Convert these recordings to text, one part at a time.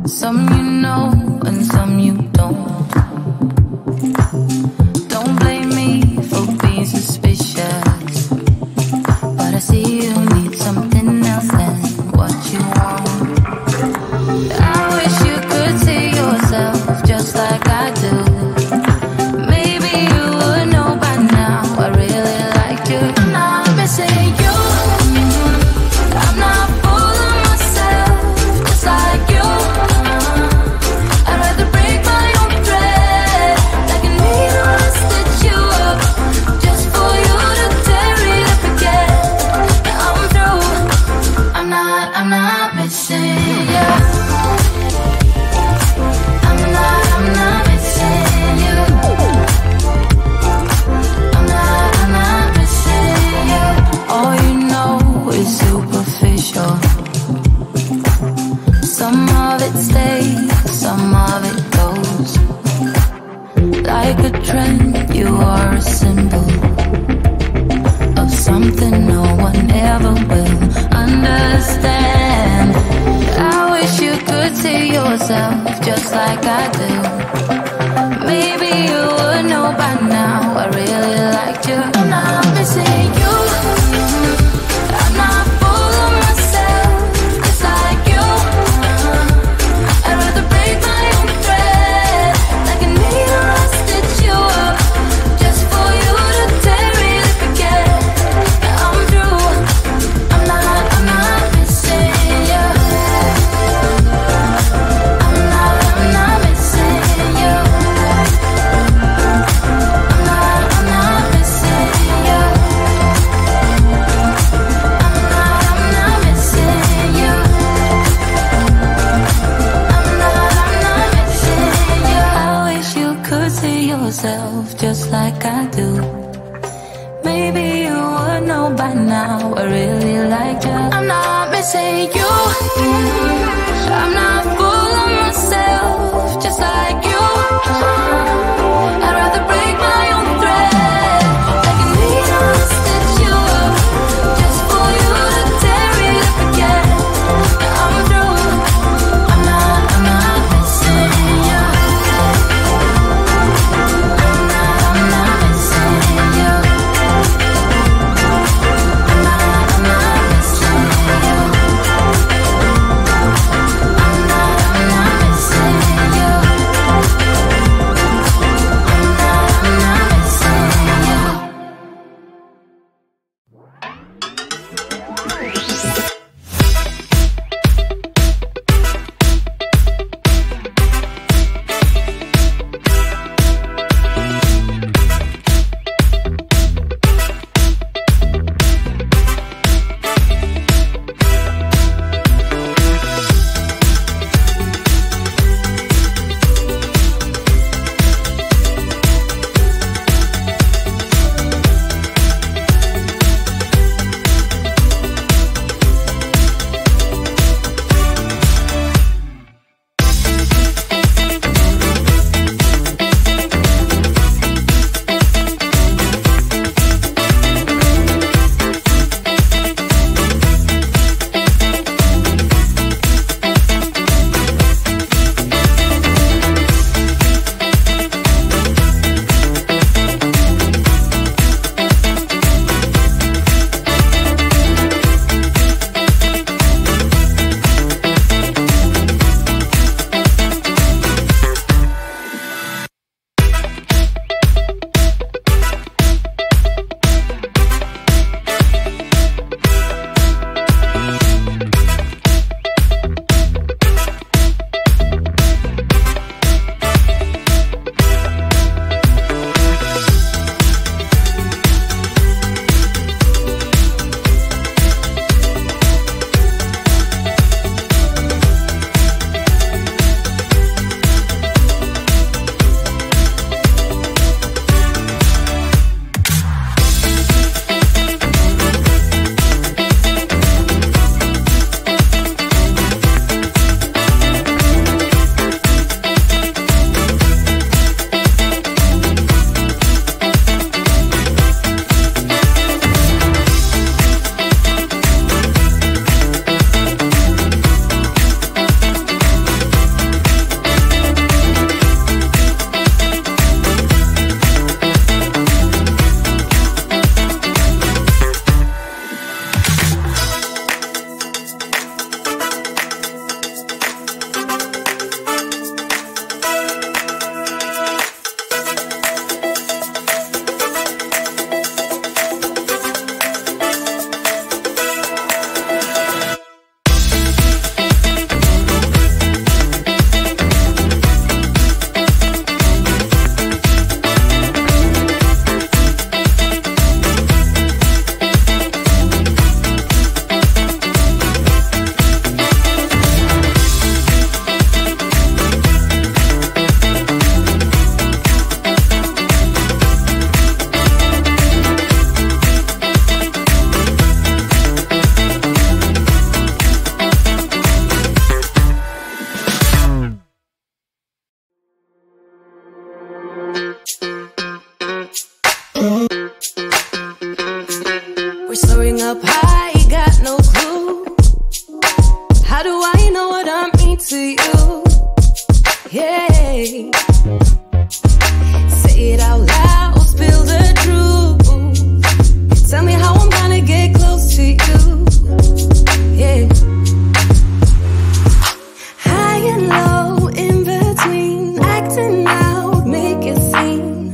Some you know and some you don't. Don't blame me for being suspicious, but I see you need something else than what you want. I wish you could see yourself just like I do. Maybe you would know by now I really liked you. I'm not missing you. I'm not full of myself, just like you. I'd rather break my own thread, like a needle and stitch you up, just for you to tear it up again. Now I'm through. I'm not missing you. I'm not missing you. I'm not missing you. All you know is superficial. Some of it stays, some of it goes. Like a trend, you are a symbol of something no one ever will understand. I wish you could see yourself just like I do. Maybe you would know by now I really liked you. I'm not missing you. I'm not full of myself, just like you. I'd rather break my own thread, like a needle and stitch you up, just for you to tear it up again. Now I'm through. I'm not missing you. I'm not missing you. I'm not missing you. I'm not missing you. I'm not missing you. I wish you could see yourself just like I do. Maybe you would know by now I really like you. I'm not missing you. I'm not full of myself, just like you. I'd rather break my own thread, like a needle and stitch you up, just for you to tear it up again. Now I'm through. I'm not missing you. I'm not missing you. I'm not missing you. I'm baby. Say it out loud, spill the truth. Tell me how I'm gonna get close to you. Yeah. High and low, in between, acting out, make a scene.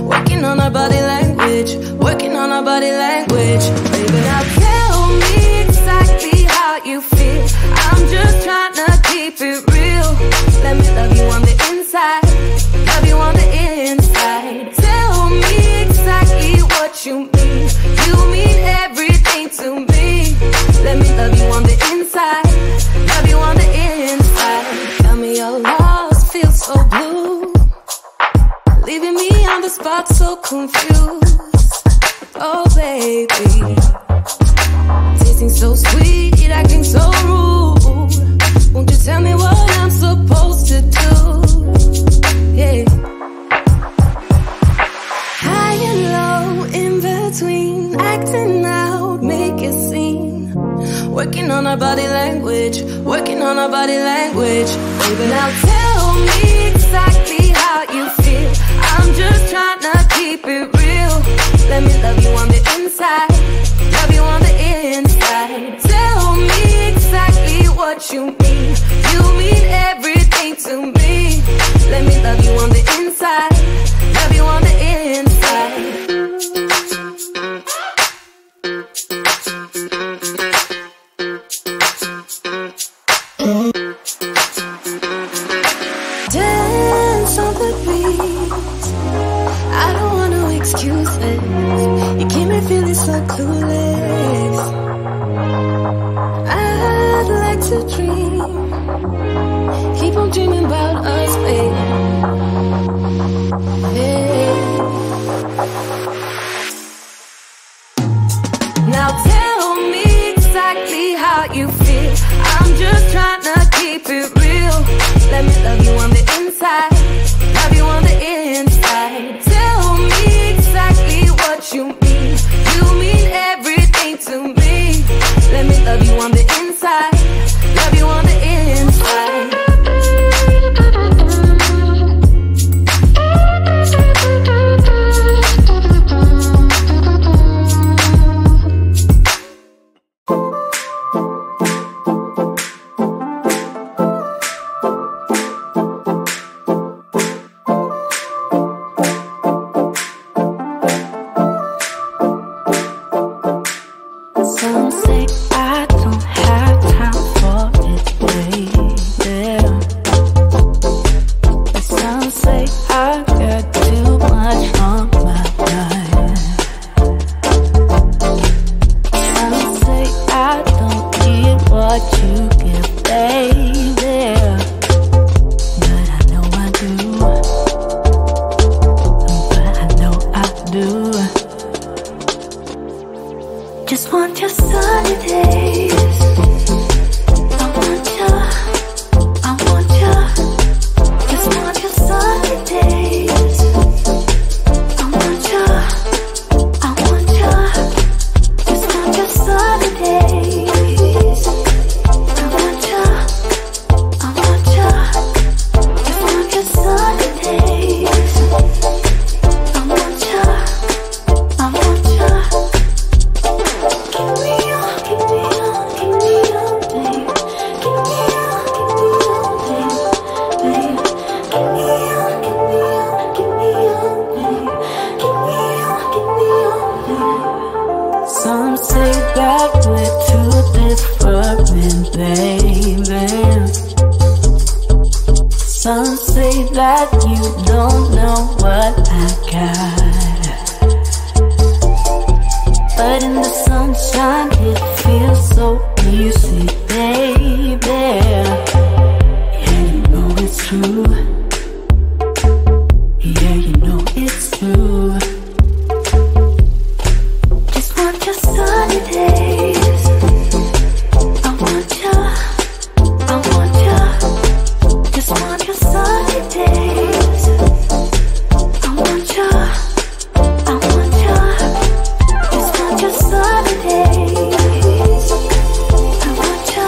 Working on our body language, working on our body language. Baby, now tell me exactly how you feel. I'm just trying to keep it real. Let me love you on the inside, love you on the inside. Tell me exactly what you mean. You mean everything to me. Let me love you on the inside, love you on the inside. Tell me you're lost, feel so blue, leaving me on the spot so confused. Oh baby, tasting so sweet, acting so rude. Won't you tell me what I'm supposed to do? Yeah. High and low, in between, acting out, make a scene. Working on our body language, working on our body language. Baby, now tell me exactly how you feel. I'm just trying to keep it real. Let me love you on the inside, love you on the inside. Tell me exactly what you mean. You mean everything to me. Let me love you on the inside, love you on the inside. Dance on the beat, I don't want no excuses. You keep me feeling so clueless. I'd like to dream, keep on dreaming about us, baby. Yeah. Now tell me exactly how you feel. I'm just trying to keep it real. Let me love you on the inside, love you on the inside. Tell me exactly what you mean. You mean everything to me. Let me love you on the inside, love you on the inside. Some say I don't have time for it, baby. But some say I got too much on my mind. Some say I don't get what you give, baby. But I know I do. But I know I do. Just want your sunny days. I want ya. Just want your sunny days. I want ya. Just want your sunny days. I want ya. Just want your sunny days. I want ya. Some say that we're too different, baby. Some say that you don't know what I got. But in the sunshine it feels so easy, baby. Yeah, you know it's true. Yeah, you know it's true. Just want your sunny days. I want ya. Just want your sunny days. I want ya. Just want your sunny days. I want ya.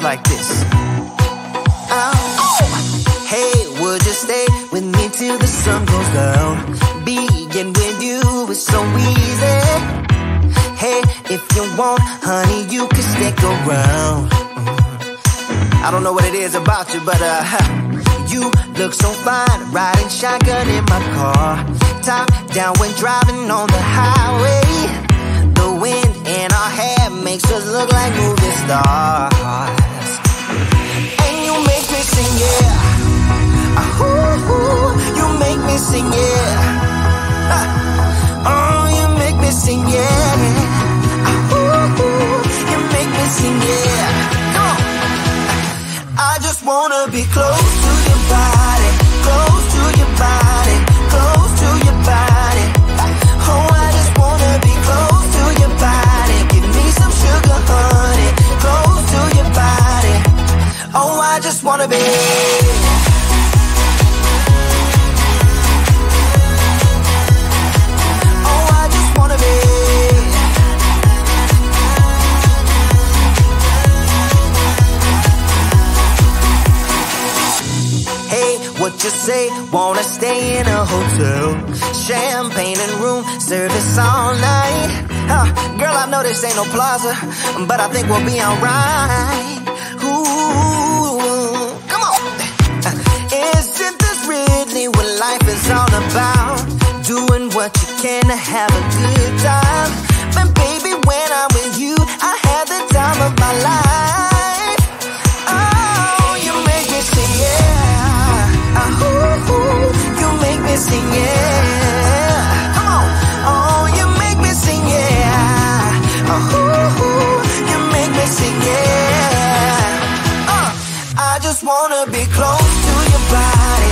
like this. Hey, would you stay with me till the sun goes down? Being with you is so easy. Hey, if you want, honey, you can stick around. I don't know what it is about you, but you look so fine, riding shotgun in my car. Top down when driving on the highway. The wind in our hair makes us look like movie stars. And you make me sing, yeah. Ooh, you make me sing, yeah. Oh, you make me sing, yeah. Ooh, you make me sing, yeah. Come on. I just wanna be close to your body, close to your body, close to your body. Oh, I just wanna be close to your body. Give me some sugar, honey, close to your body. Oh, I just wanna be. Oh, I just wanna be. Hey, what you say? Wanna stay in a hotel? Champagne and room service all night. Girl, I know this ain't no plaza, but I think we'll be alright. Ooh, come on. Isn't this really what life is all about? Doing what you can to have a good time. But baby, when I'm with you, I have the time of my life. Oh, you make me sing, yeah. Ooh, you make me sing, yeah. Come on. Oh, you make me sing, yeah. Ooh, you make me sing, yeah. I just wanna be close to your body,